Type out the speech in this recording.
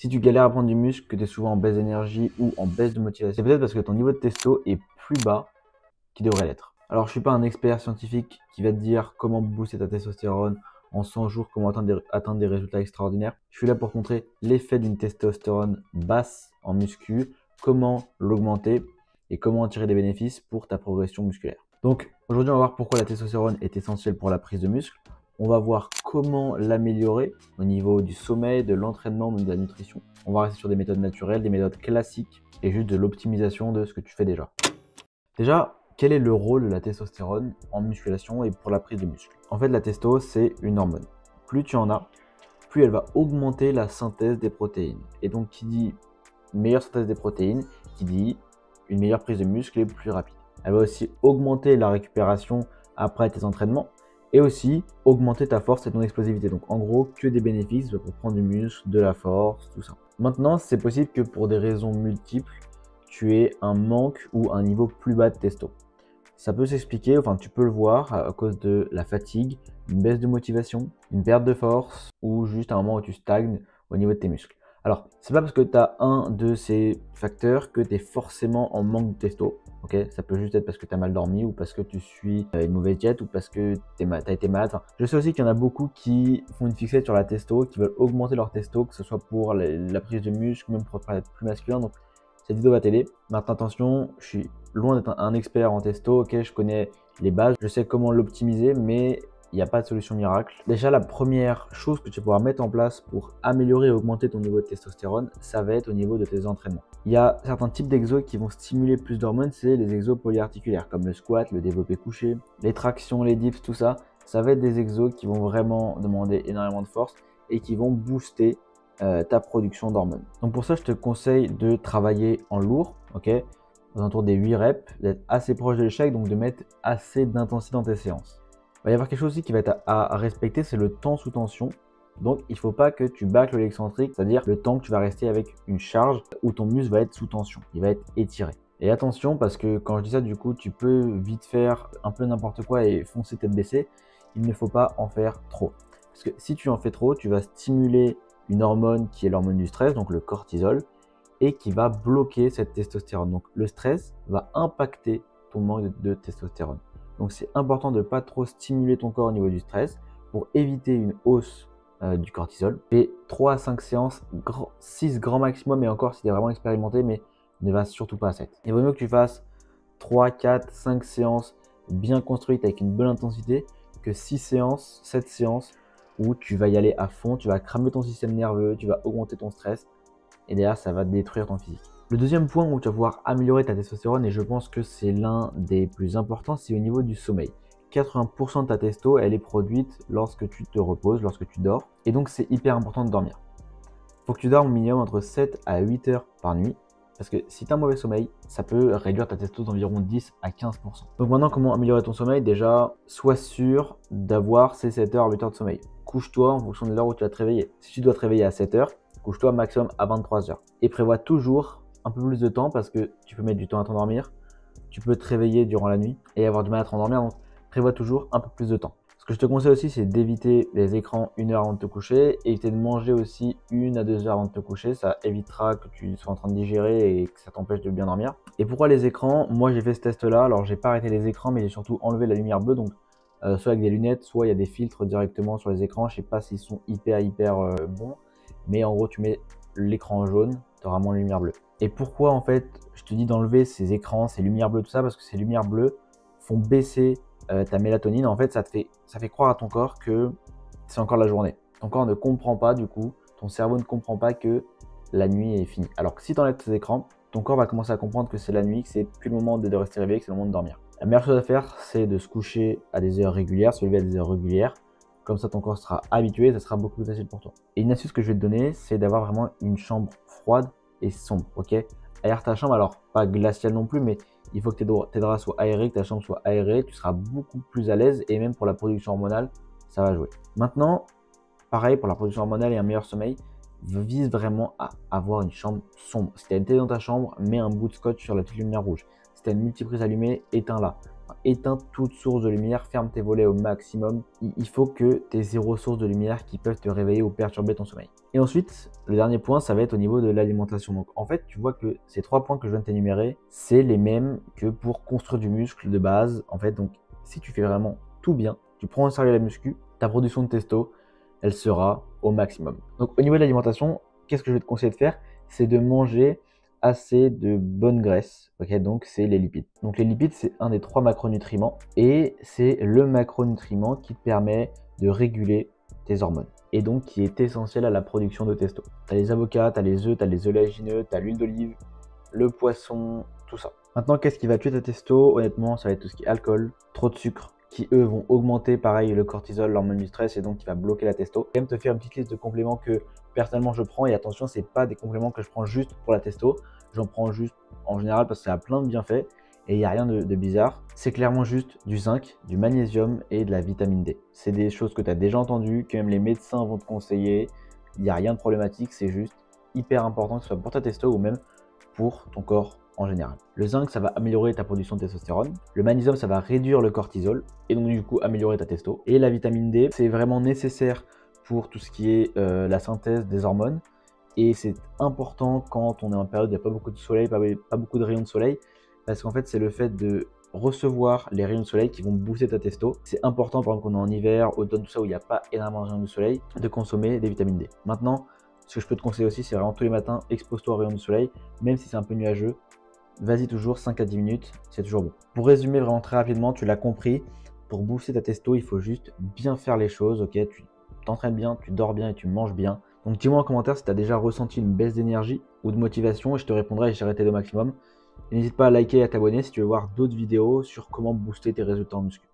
Si tu galères à prendre du muscle, que tu es souvent en baisse d'énergie ou en baisse de motivation, c'est peut-être parce que ton niveau de testo est plus bas qu'il devrait l'être. Alors, je ne suis pas un expert scientifique qui va te dire comment booster ta testostérone en 100 jours, comment atteindre des résultats extraordinaires. Je suis là pour te montrer l'effet d'une testostérone basse en muscu, comment l'augmenter et comment en tirer des bénéfices pour ta progression musculaire. Donc, aujourd'hui, on va voir pourquoi la testostérone est essentielle pour la prise de muscle. On va voir comment l'améliorer au niveau du sommeil, de l'entraînement, de la nutrition. On va rester sur des méthodes naturelles, des méthodes classiques et juste de l'optimisation de ce que tu fais déjà. Déjà, quel est le rôle de la testostérone en musculation et pour la prise de muscle? En fait, la testo, c'est une hormone. Plus tu en as, plus elle va augmenter la synthèse des protéines. Et donc, qui dit une meilleure synthèse des protéines, qui dit une meilleure prise de muscle et plus rapide. Elle va aussi augmenter la récupération après tes entraînements et aussi augmenter ta force et ton explosivité. Donc, en gros, que des bénéfices pour prendre du muscle, de la force, tout ça. Maintenant, c'est possible que pour des raisons multiples, tu aies un manque ou un niveau plus bas de testo. Ça peut s'expliquer, enfin tu peux le voir à cause de la fatigue, une baisse de motivation, une perte de force ou juste un moment où tu stagnes au niveau de tes muscles. Alors, c'est pas parce que tu as un de ces facteurs que tu es forcément en manque de testo. Okay, ça peut juste être parce que tu as mal dormi ou parce que tu suis une mauvaise diète ou parce que tu as été malade. Enfin, je sais aussi qu'il y en a beaucoup qui font une fixette sur la testo, qui veulent augmenter leur testo, que ce soit pour la prise de muscle, même pour être plus masculin. Donc, cette vidéo va t'aider. Maintenant, attention, je suis loin d'être un expert en testo. Ok, je connais les bases, je sais comment l'optimiser, mais il n'y a pas de solution miracle. Déjà, la première chose que tu vas pouvoir mettre en place pour améliorer et augmenter ton niveau de testostérone, ça va être au niveau de tes entraînements. Il y a certains types d'exos qui vont stimuler plus d'hormones, c'est les exos polyarticulaires, comme le squat, le développé couché, les tractions, les dips, tout ça. Ça va être des exos qui vont vraiment demander énormément de force et qui vont booster ta production d'hormones. Donc pour ça, je te conseille de travailler en lourd, ok, aux alentours des 8 reps, d'être assez proche de l'échec, donc de mettre assez d'intensité dans tes séances. Il va y avoir quelque chose aussi qui va être à respecter, c'est le temps sous tension. Donc il ne faut pas que tu bâcles l'excentrique, c'est-à-dire le temps que tu vas rester avec une charge où ton muscle va être sous tension, il va être étiré. Et attention, parce que quand je dis ça, du coup, tu peux vite faire un peu n'importe quoi et foncer tête baissée. Il ne faut pas en faire trop. Parce que si tu en fais trop, tu vas stimuler une hormone qui est l'hormone du stress, donc le cortisol, et qui va bloquer cette testostérone. Donc le stress va impacter ton manque de testostérone. Donc c'est important de ne pas trop stimuler ton corps au niveau du stress pour éviter une hausse du cortisol. Fais 3 à 5 séances, 6 grands maximum, et encore si tu es vraiment expérimenté, mais ne va surtout pas à 7. Il vaut mieux que tu fasses 3, 4, 5 séances bien construites avec une bonne intensité que 6 séances, 7 séances où tu vas y aller à fond, tu vas cramer ton système nerveux, tu vas augmenter ton stress et derrière ça va détruire ton physique. Le deuxième point où tu vas pouvoir améliorer ta testostérone, et je pense que c'est l'un des plus importants, c'est au niveau du sommeil. 80% de ta testo, elle est produite lorsque tu te reposes, lorsque tu dors, et donc c'est hyper important de dormir. Il faut que tu dormes au minimum entre 7 à 8 heures par nuit, parce que si tu as un mauvais sommeil, ça peut réduire ta testo d'environ 10 à 15%. Donc maintenant, comment améliorer ton sommeil? Déjà, sois sûr d'avoir ces 7 heures à 8 heures de sommeil. Couche-toi en fonction de l'heure où tu vas te réveiller. Si tu dois te réveiller à 7 heures, couche-toi maximum à 23 heures. Et prévois toujours un peu plus de temps parce que tu peux mettre du temps à t'endormir. Tu peux te réveiller durant la nuit et avoir du mal à t'endormir. Donc, prévois toujours un peu plus de temps. Ce que je te conseille aussi, c'est d'éviter les écrans 1 heure avant de te coucher. Éviter de manger aussi 1 à 2 heures avant de te coucher. Ça évitera que tu sois en train de digérer et que ça t'empêche de bien dormir. Et pourquoi les écrans? Moi, j'ai fait ce test-là. Alors, j'ai pas arrêté les écrans, mais j'ai surtout enlevé la lumière bleue. Donc, soit avec des lunettes, soit il y a des filtres directement sur les écrans. Je sais pas s'ils sont hyper bons. Mais en gros, tu mets l'écran jaune, tu auras moins de lumière bleue. Et pourquoi en fait je te dis d'enlever ces écrans, ces lumières bleues, tout ça? Parce que ces lumières bleues font baisser ta mélatonine. En fait, ça fait croire à ton corps que c'est encore la journée. Ton corps ne comprend pas, du coup, ton cerveau ne comprend pas que la nuit est finie. Alors que si tu enlèves ces écrans, ton corps va commencer à comprendre que c'est la nuit, que c'est plus le moment de rester réveillé, que c'est le moment de dormir. La meilleure chose à faire, c'est de se coucher à des heures régulières, se lever à des heures régulières. Comme ça, ton corps sera habitué, ça sera beaucoup plus facile pour toi. Et une astuce que je vais te donner, c'est d'avoir vraiment une chambre froide et sombre, ok? Aère ta chambre, alors pas glaciale non plus, mais il faut que tes draps soient aérés, que ta chambre soit aérée, tu seras beaucoup plus à l'aise et même pour la production hormonale, ça va jouer. Maintenant, pareil, pour la production hormonale et un meilleur sommeil, vise vraiment à avoir une chambre sombre. Si tu as une télé dans ta chambre, mets un bout de scotch sur la petite lumière rouge. Si tu as une multiprise allumée, éteins-la. éteins toute source de lumière, ferme tes volets au maximum. Il faut que tu aies zéro source de lumière qui peuvent te réveiller ou perturber ton sommeil. Et ensuite, le dernier point, ça va être au niveau de l'alimentation. Donc en fait, tu vois que ces 3 points que je viens de t'énumérer, c'est les mêmes que pour construire du muscle de base. En fait, donc si tu fais vraiment tout bien, tu prends au sérieux la muscu, ta production de testo, elle sera au maximum. Donc au niveau de l'alimentation, qu'est-ce que je vais te conseiller de faire? C'est de manger assez de bonnes graisses. Ok, donc c'est les lipides. Donc les lipides, c'est un des 3 macronutriments et c'est le macronutriment qui te permet de réguler tes hormones et donc qui est essentiel à la production de testo. Tu as les avocats, tu as les œufs, tu as les oléagineux, tu as l'huile d'olive, le poisson, tout ça. Maintenant, qu'est-ce qui va tuer ta testo? Honnêtement, ça va être tout ce qui est alcool, trop de sucre, qui eux vont augmenter pareil le cortisol, l'hormone du stress et donc qui va bloquer la testo. Je vais même te faire une petite liste de compléments que personnellement je prends et attention, c'est pas des compléments que je prends juste pour la testo, j'en prends juste en général parce que ça a plein de bienfaits et il n'y a rien de bizarre. C'est clairement juste du zinc, du magnésium et de la vitamine D. C'est des choses que tu as déjà entendues, que même les médecins vont te conseiller. Il n'y a rien de problématique, c'est juste hyper important que ce soit pour ta testo ou même pour ton corps en général. Le zinc, ça va améliorer ta production de testostérone. Le magnésium, ça va réduire le cortisol et donc du coup améliorer ta testo. Et la vitamine D, c'est vraiment nécessaire pour tout ce qui est la synthèse des hormones. Et c'est important quand on est en période où il n'y a pas beaucoup de soleil, pas beaucoup de rayons de soleil, parce qu'en fait, c'est le fait de recevoir les rayons de soleil qui vont booster ta testo. C'est important, par exemple, quand on est en hiver, automne, tout ça, où il n'y a pas énormément de rayons de soleil, de consommer des vitamines D. Maintenant, ce que je peux te conseiller aussi, c'est vraiment tous les matins, expose-toi aux rayons de soleil, même si c'est un peu nuageux. Vas-y toujours 5 à 10 minutes, c'est toujours bon. Pour résumer vraiment très rapidement, tu l'as compris, pour booster ta testo, il faut juste bien faire les choses, ok? Tu t'entraînes bien, tu dors bien et tu manges bien. Donc dis-moi en commentaire si tu as déjà ressenti une baisse d'énergie ou de motivation et je te répondrai et j'essaierai de t'aider au maximum. Et n'hésite pas à liker et à t'abonner si tu veux voir d'autres vidéos sur comment booster tes résultats en muscu.